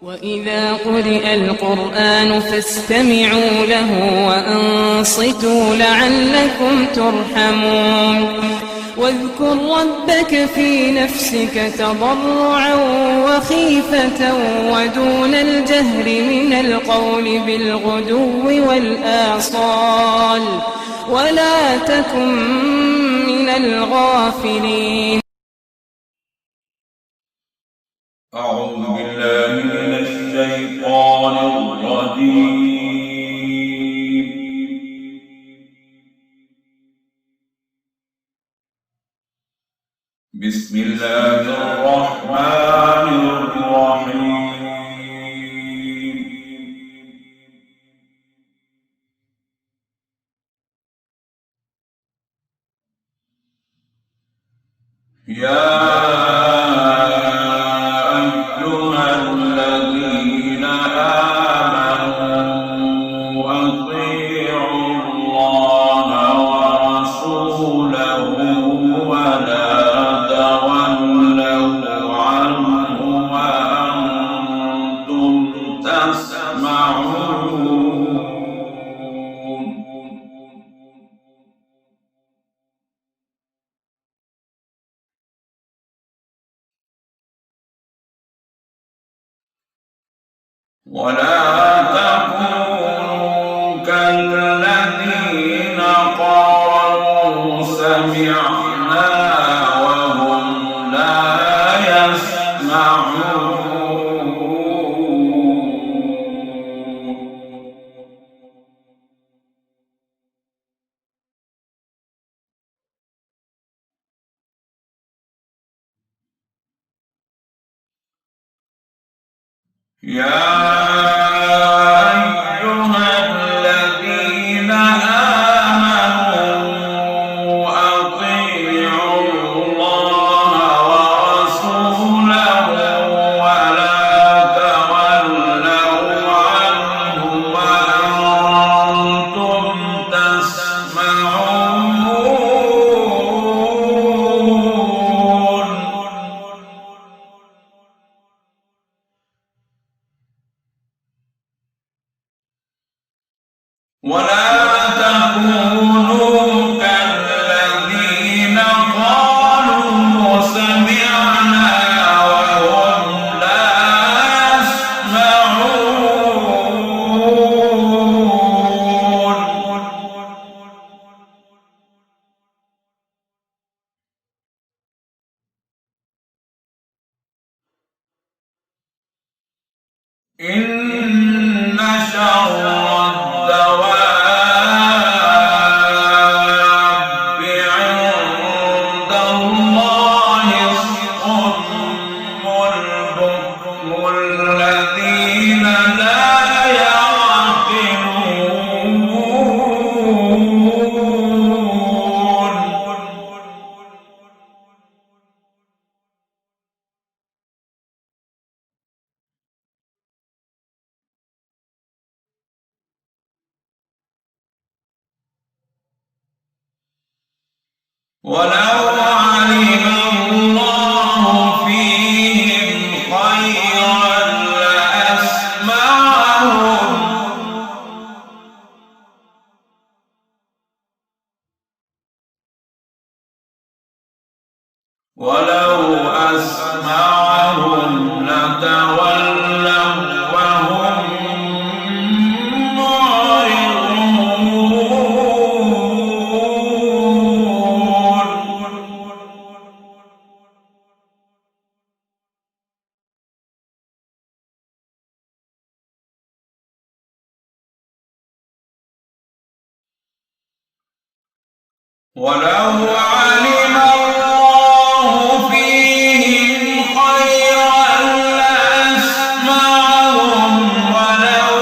وإذا قرئ القرآن فاستمعوا له وأنصتوا لعلكم ترحمون واذكر ربك في نفسك تضرعا وخيفة ودون الجهر من القول بالغدو والآصال ولا تكن من الغافلين. أعوذ بالله من الشيطان الرجيم. بسم الله الرحمن الرحيم. يا ولا تكونوا كالذين قالوا سمعنا وهم لا يسمعون. يا ولا تكونوا كالذين قالوا سمعنا وهم لا يسمعون. إن شر ولو علم الله فيهم خيرا لأسمعهم ولو أسمعهم لتولوا وهم ولو علم الله فيهم خيرا لأسمعهم ولو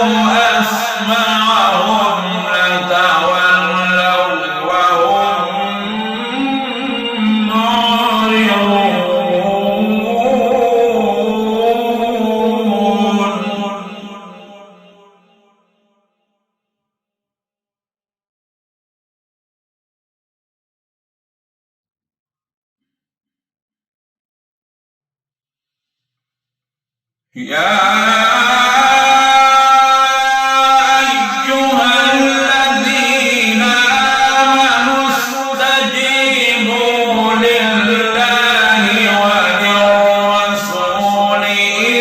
أسمعهم لتولوا وهم معرضون. يا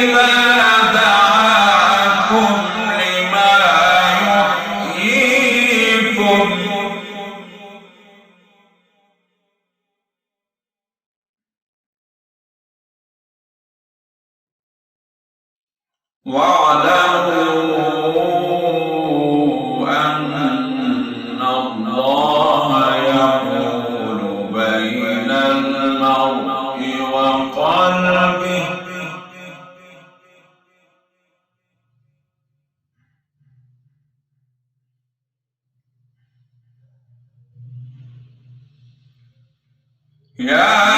إذا دعاكم لما يحييكم واعلموا أن الله يحول بين المرء وقلبه يا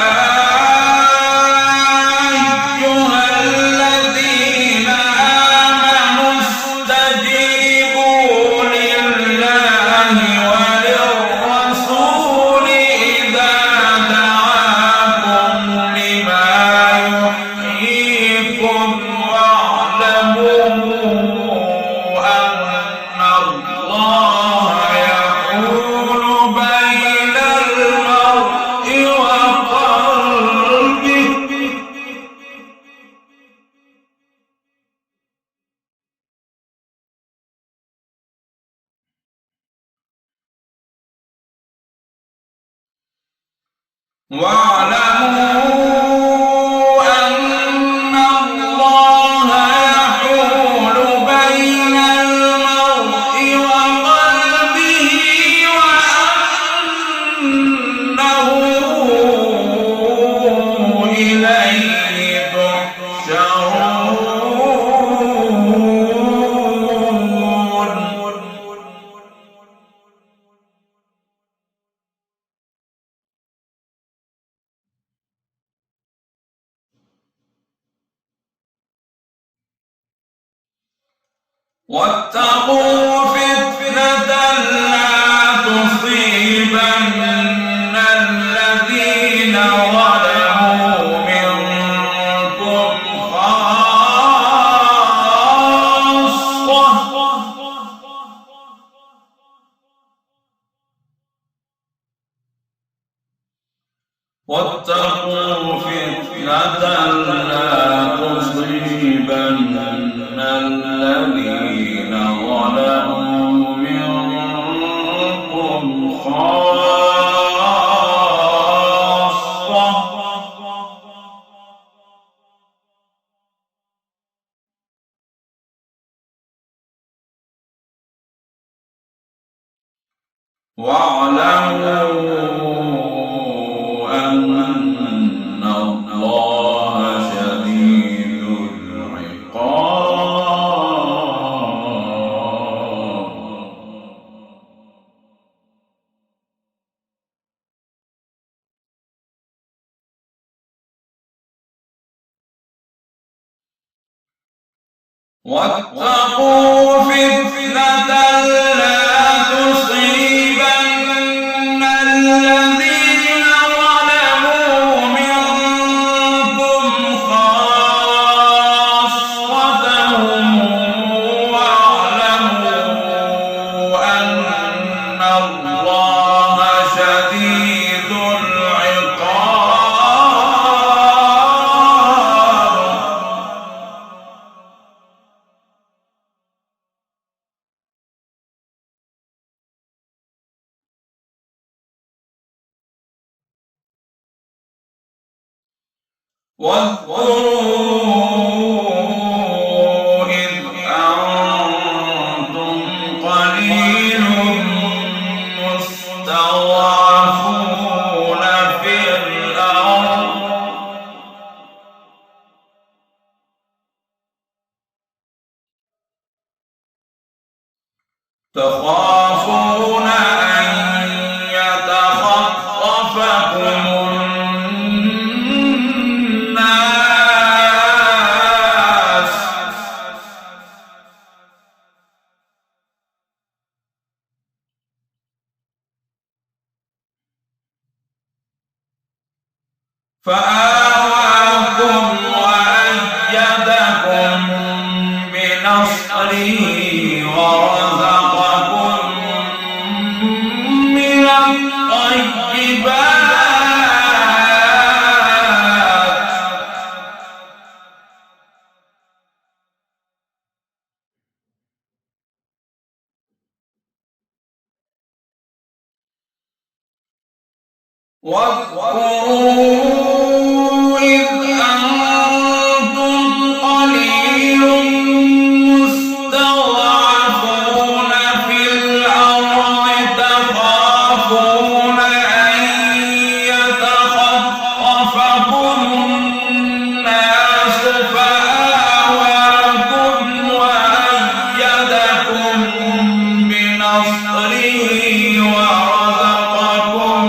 واعلموا أن الله يحول بين المرء وقلبه وأنه إليه تحشرون واتقوا فتنة لا تصيبن الذين ظلموا منكم خاصة واتقوا فتنة لا تصيبن الذين ظلموا منكم خاصة واعلموا أن الله شديد العقاب واتقوا فتنة لا تصيبن الذين ظلموا منكم خاصة واعلموا أن الله شديد العقاب واذكروا إذ أنتم قليل مستضعفون في الأرض تخافون أن يتخطفكم الناس فآواكم وأيدكم بنصره ورزقكم من الطيبات واذكروا إذ أنتم قليل مستضعفون في الأرض تخافون أن يتخطفكم الناس فآواكم وأيدكم بنصره ورزقكم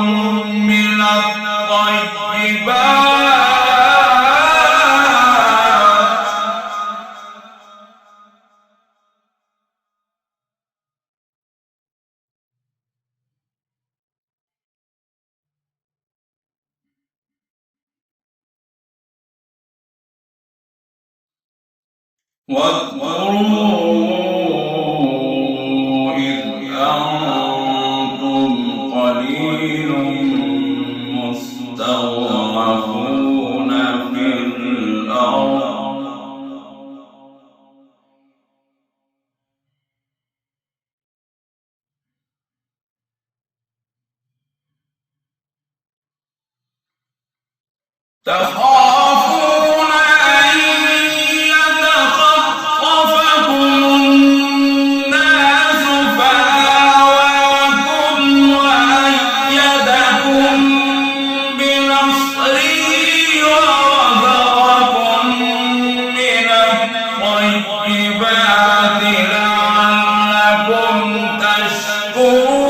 من الطيبات واذكروا إذ أنتم قليل مستضعفون في الأرض تخافون أن يتخطفكم الناس فآواكم وأيدكم بنصره ورزقكم من الطيبات لعلكم تشكرون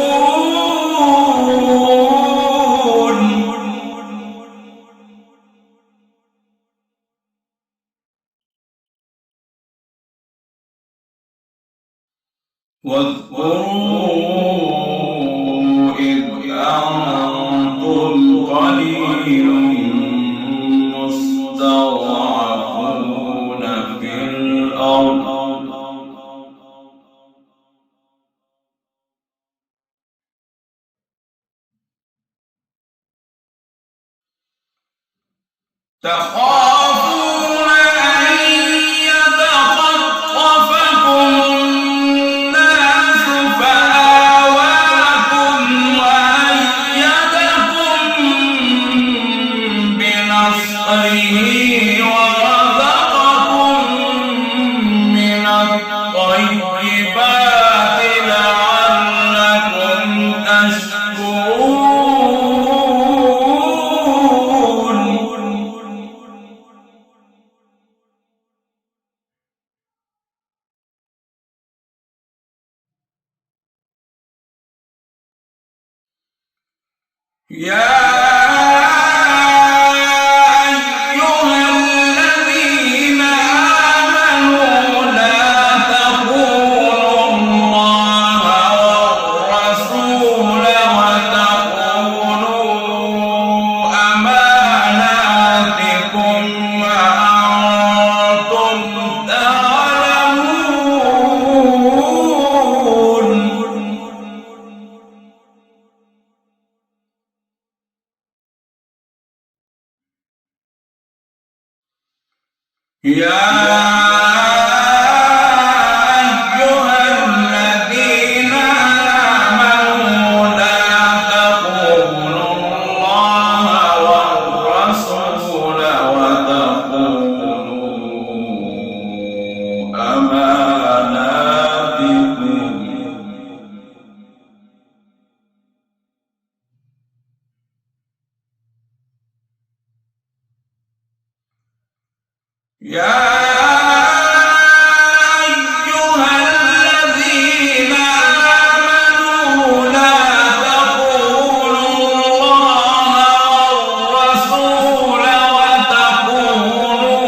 واذكروا إذ أنتم قليل مستضعفون في الأرض تخافون أن يتخطفكم الناس فآواكم وأيدكم بنصره ورزقكم من الطيبات لعلكم تشكرون يا أيها الذين آمنوا لا تخونوا الله والرسول وتخونوا أماناتكم وأنتم تعلمون يا أيها الذين آمنوا لا تخونوا الله والرسول وتخونوا أماناتكم يا أيها الذين آمنوا لا تخونوا الله والرسول وتخونوا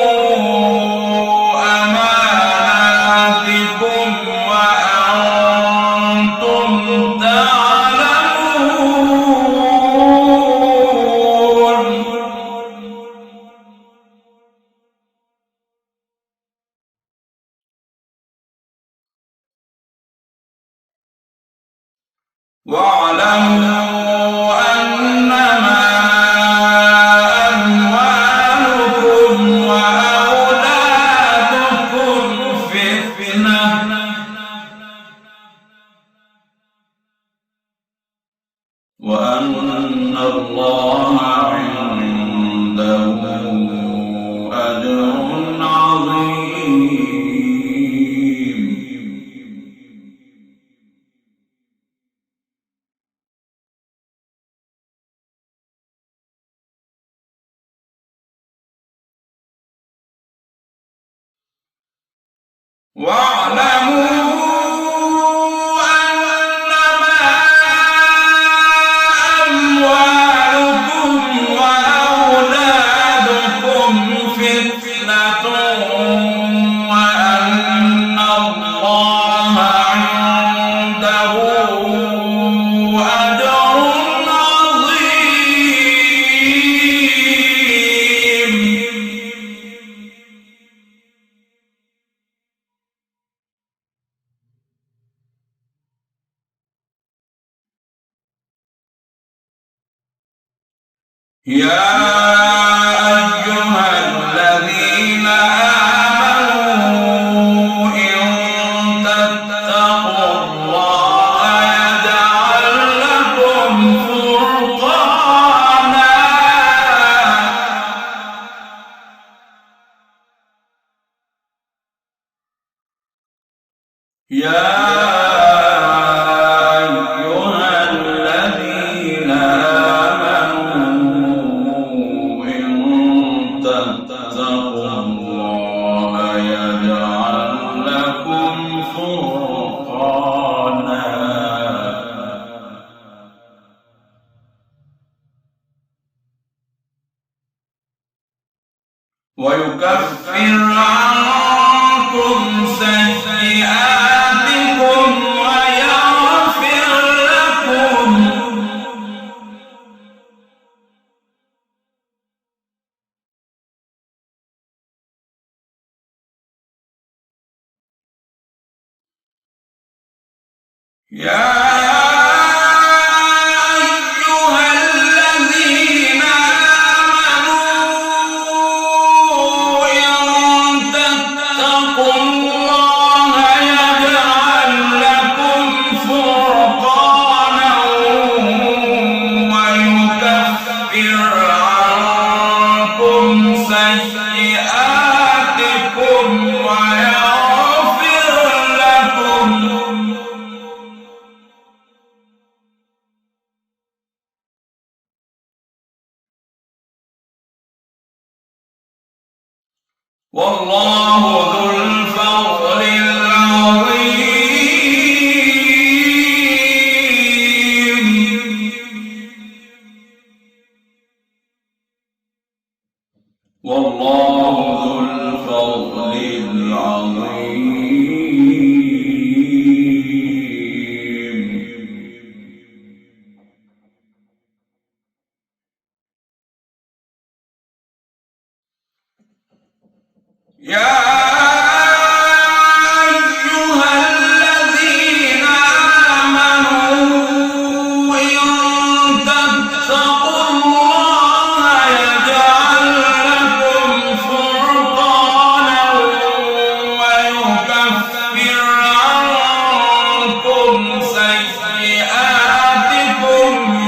أماناتكم وأنتم تعلمون واعلموا أنما أموالكم وأولادكم فتنة وأن الله يا أيها الذين آمنوا إن تتقوا الله يجعل لكم فرقانا ويكفر عنكم سيئاتكم ويغفر لكم والله ذو الفضل العظيم والله ذو الفضل العظيم يا أيها الذين آمنوا إن تتقوا الله يجعل لكم فرقانا ويكفر عنكم سيئاتكم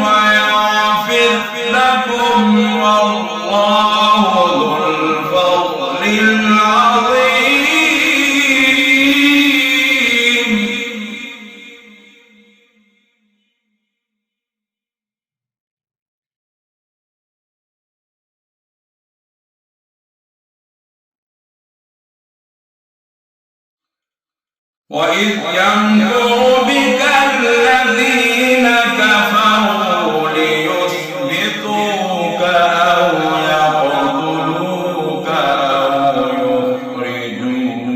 ويغفر لكم والله ذو الفضل العظيم وإذ يمكر بك الذين كفروا ليثبتوك أو يقتلوك أو يخرجوك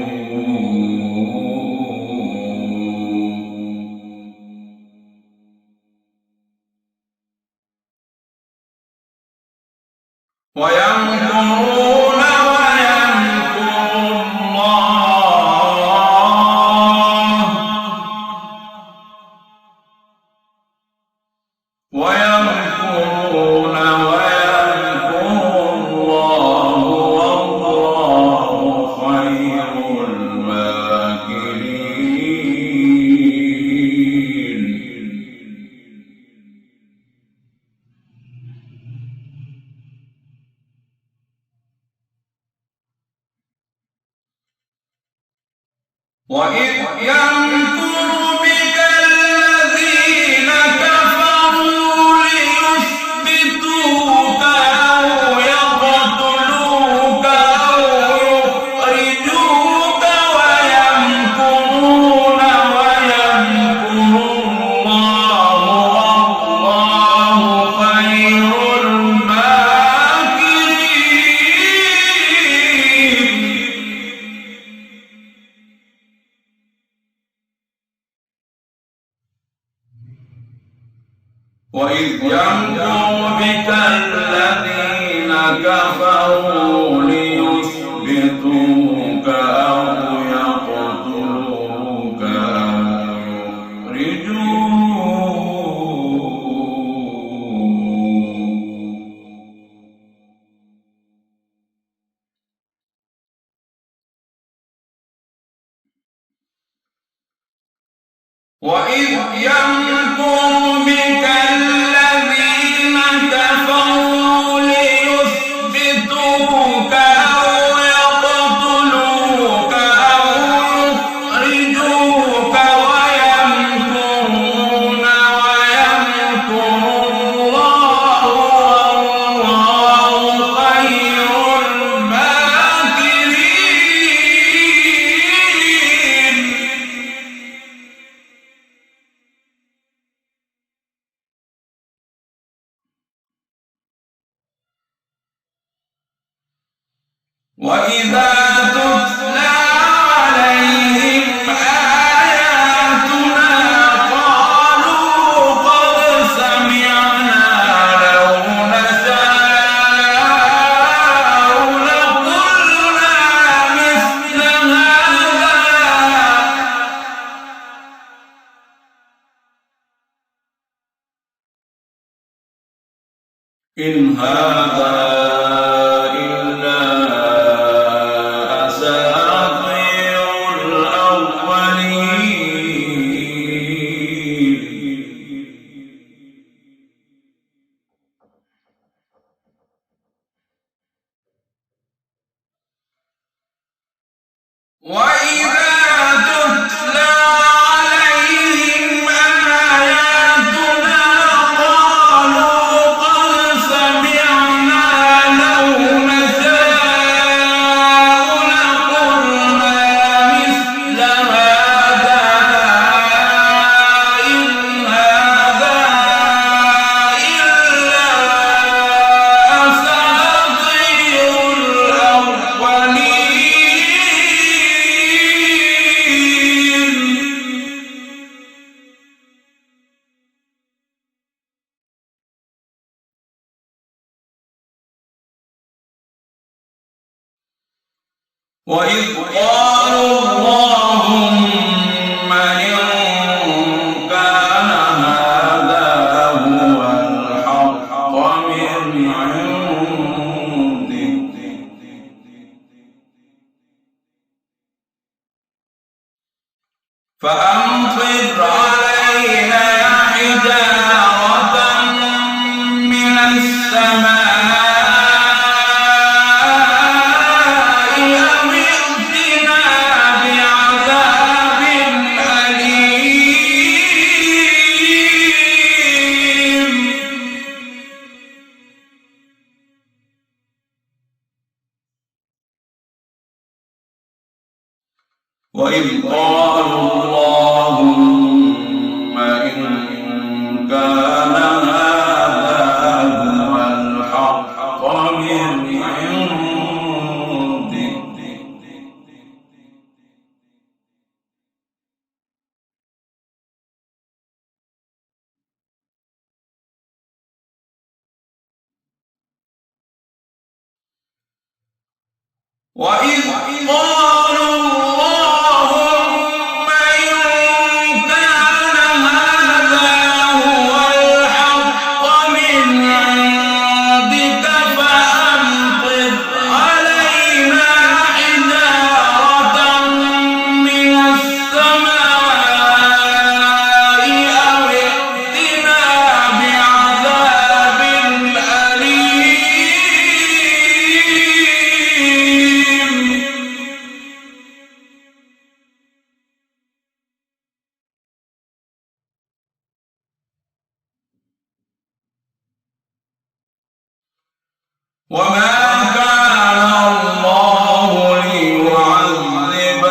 ويمكرون ويمكر الله ويمكرون ويمكر الله والله خير الماكرين وإذ يمكر بك الذين كفروا ليثبتوك أو يقتلوك أو يخرجوك ويمكرون وإذ يمكر بك الذين كفروا ليثبتوك أو يقتلوك أو وإذ يمكر بك الذين كفروا ليثبتوك أو يقتلوك أو يخرجوك ويمكرون ويمكر الله والله خير الماكرين. وإذا تتلى عليهم آياتنا قالوا قد سمعنا لو نشاء لقلنا مثل هذا إن هذا وإذا تتلى عليهم آياتنا قالوا قد سمعنا لو نشاء لقلنا مثل هذا إن هذا إلا أساطير الأولين. وإذ قالوا اللهم إن كان هذا هو الحق من عندك فأمطر علينا حجارة من السماء وإذ قالوا اللهم إن كان هذا هو الحق من عندك وإذ قالوا اللهم إن كان هذا هو الحق من عندك فأمطر علينا حجارة من السماء أو ائتنا بعذاب أليم. وما كان الله ليعذبهم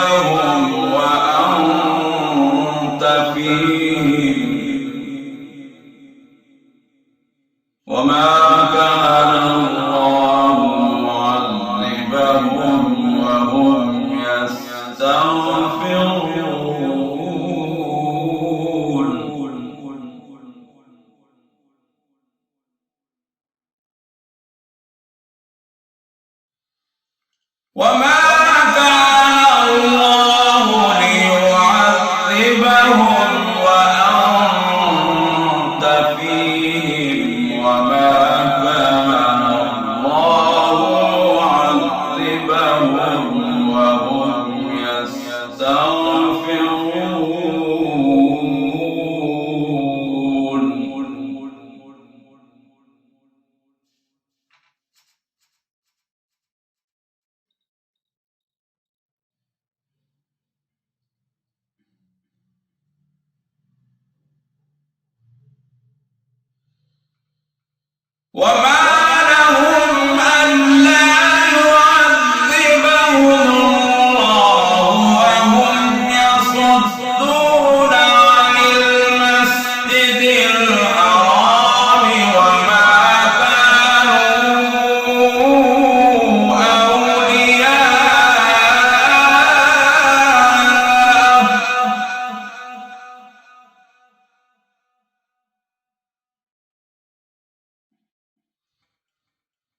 وأنت فيهم وما كان الله معذبهم وهم يستغفرون. وما لهم ألا يعذبهم الله وهم يصدون عن المسجد الحرام وما كانوا أولياءه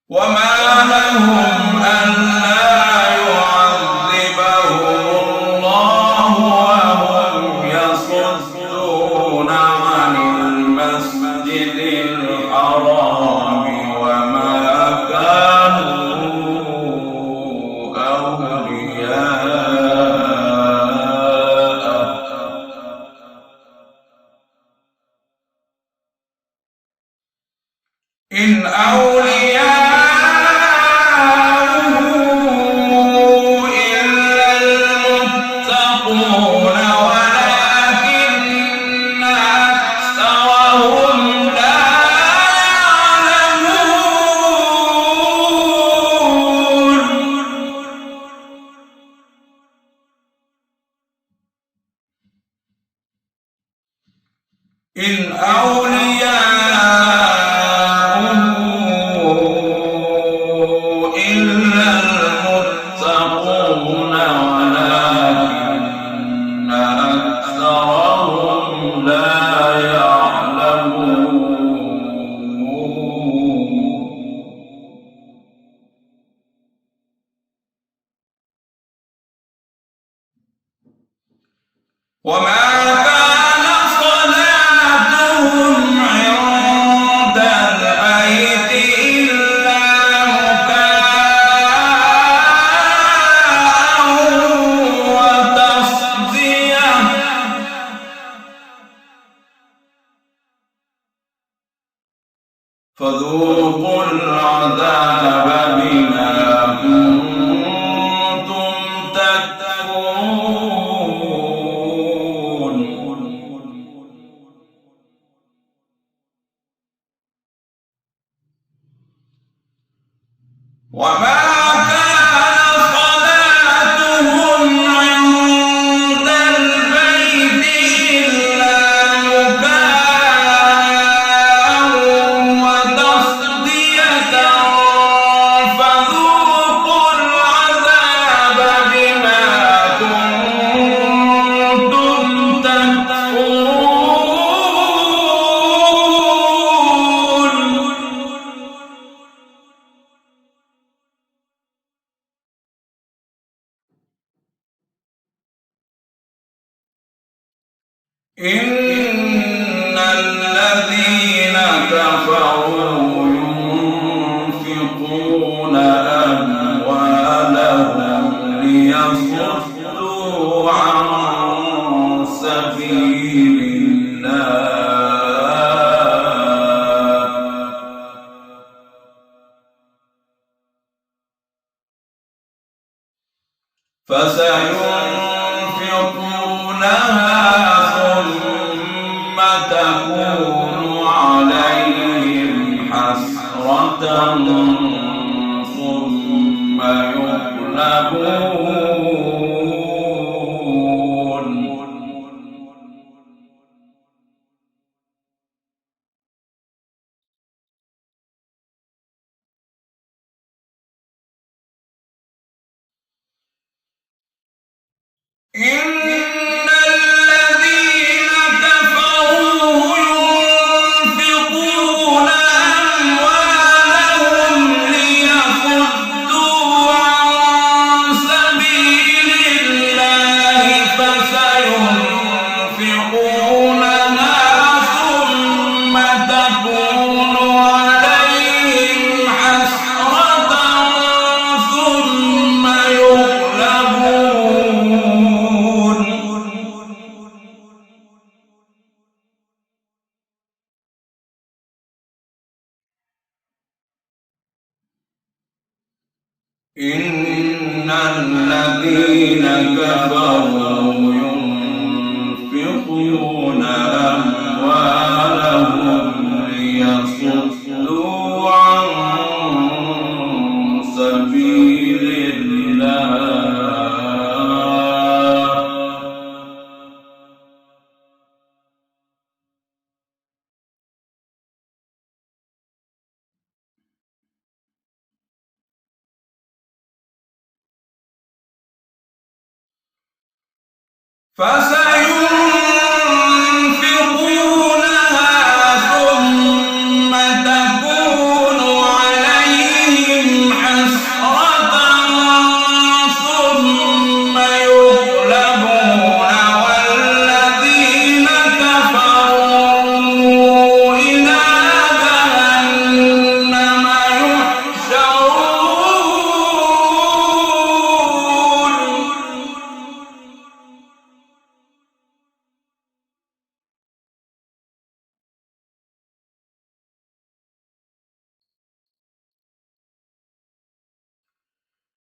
وما لهم ألا يعذبهم الله وهم يصدون عن المسجد الحرام وما كانوا أولياءه إن أولياءه إلا المتقون ولكن أكثرهم لا يعلمون إن أولياؤه إلا المتقون ولكن أكثرهم لا يعلمون وما كان صلاتهم عند البيت إلا مكاء وتصدية فذوقوا العذاب بما كنتم تكفرون وما كان صلاتهم عند البيت إلا مكاء وتصدية فذوقوا العذاب بما كنتم تكفرون إن الذين كفروا ينفقون أموالهم ليصدوا عن سبيل الله فسينفقونها ثم تكون عليهم حسرة ثم يغلبون إن إن الذين كفروا ينفقون أموالهم ليصدوا عن سبيل الله فسينفقونها ثم تكون عليهم حسرة ثم يغلبون والذين كفروا إلى جهنم يحشرون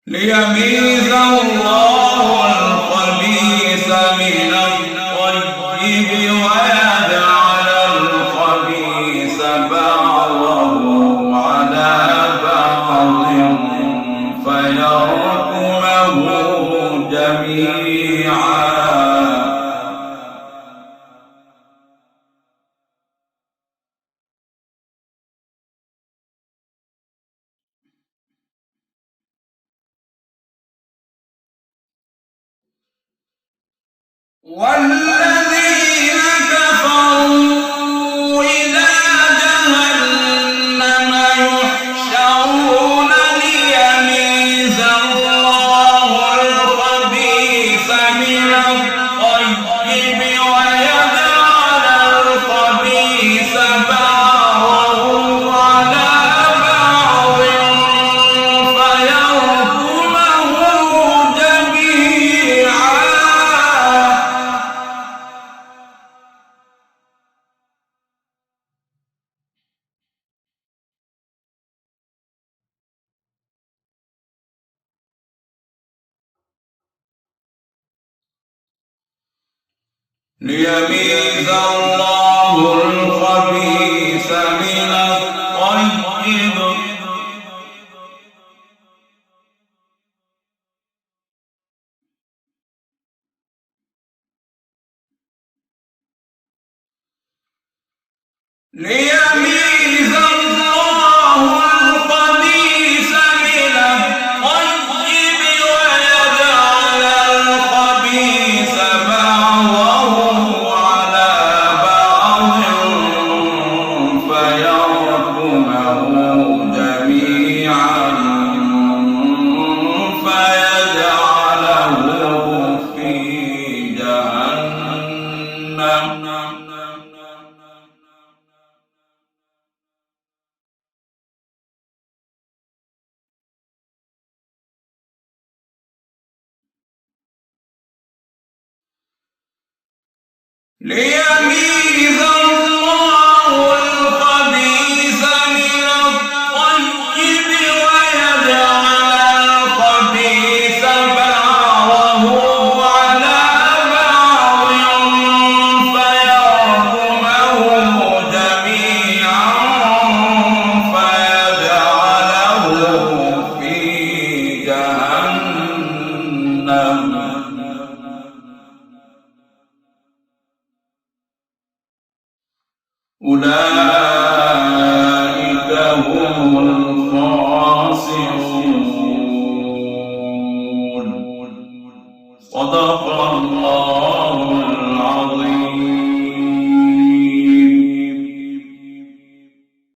ليميز الله الخبيث من الطيب ويجعل الخبيث بعضه على بعض فيركمه جميعا والذين كفروا إلى جهنم يحشرون ليميز الله الخبيث من الطيب ويجعل الخبيث بعضه على بعض فيركمه جميعا ليميز الله الخبيث من الطيب ليميز الله الخبيث من الطيب ويجعل الخبيث بعضه على بعض فيركمه جميعا فيجعله في جهنم ليميز الله الخبيث من الطيب ويجعل الخبيث بعضه على بعض فيركمه جميعا فيجعله في جهنم أولئك